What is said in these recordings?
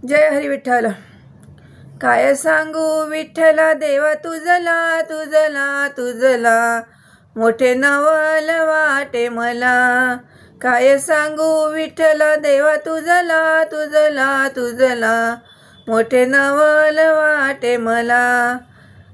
जय हरी विठ्ठल. काय सांगू विठ्ठला देवा तुझला तुझला तुझला, मोठे नवल वाटे मला. काय सांगू विठ्ठला देवा तुझला तुझला तुझला, मोठे नवल वाटे मला.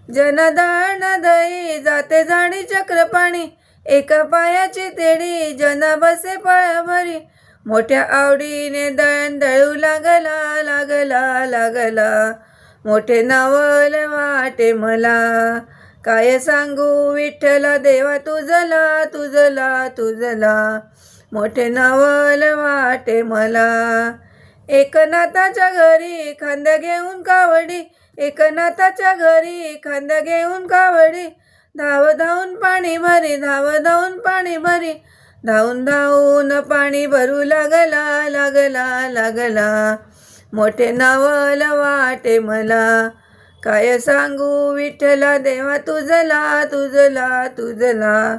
जनदान दई जाते झाडी चक्रपाणी, एका पायाची तेडी जना बसे पळभरी. मोठ्या आवडीने दळण दळू लागला लागला लागला, मोठे नवल वाटे मला. काय सांगू विठ्ठला देवा तुझला तुझला तुझला, मोठे नवल वाटे मला. एकनाथाच्या घरी खांद्या घेऊन कावडी, एकनाथाच्या घरी खांद्या घेऊन कावडी. धाव धावून पाणी भरी, धाव धावून पाणी भरी, धावून धावून पाणी भरू लागला लागला लागला, मोठे नवल वाटे मला. काय सांगू विठ्ठला देवा तुझला तुझला तुझला,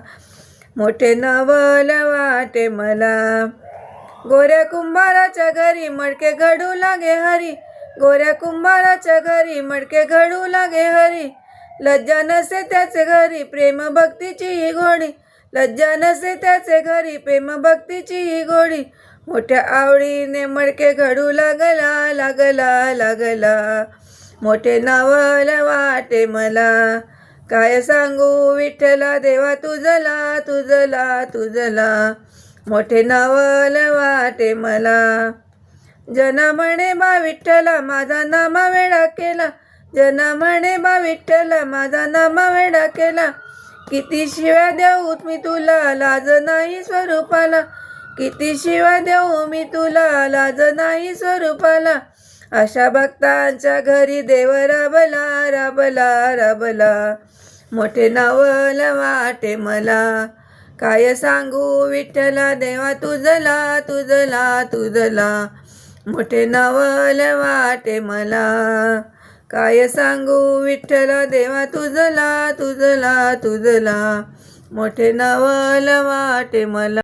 मोठे नवल वाटे मला. गोऱ्या कुंभाराच्या घरी मडके घडू लागे हरी, गोऱ्या कुंभाराच्या घरी मडके घडू लागे हरी. लज्जा नसे त्याचे घरी प्रेम भक्तीची ही गोडी, लज्जा नसे त्याचे घरी प्रेम भक्तीची ही गोडी. मोठ्या आवडीने मडके घडू लागला लागला लागला, मोठे नवल वाटे मला. काय सांगू विठ्ठला देवा तुझला तुझला तुझला, मोठे नवल वाटे मला. जना म्हणे बा विठ्ठला माझा नामा वेडा केला, जना म्हणे बा विठ्ठला माझा नामा वेडा केला. किती शिव्या देऊ मी तुला लाज नाही स्वरूपाला, किती शिव्या देऊ मी तुला लाज नाही स्वरूपाला. अशा भक्तांच्या घरी देव राबला राबला राबला, मोठे नवल वाटे मला. काय सांगू विठ्ठला देवा तुझला तुझला तुझला, मोठे नवल वाटे मला. काय सांगू विठ्ठला देवा तुझला तुझला तुझला, मोठे नवल वाटे मला.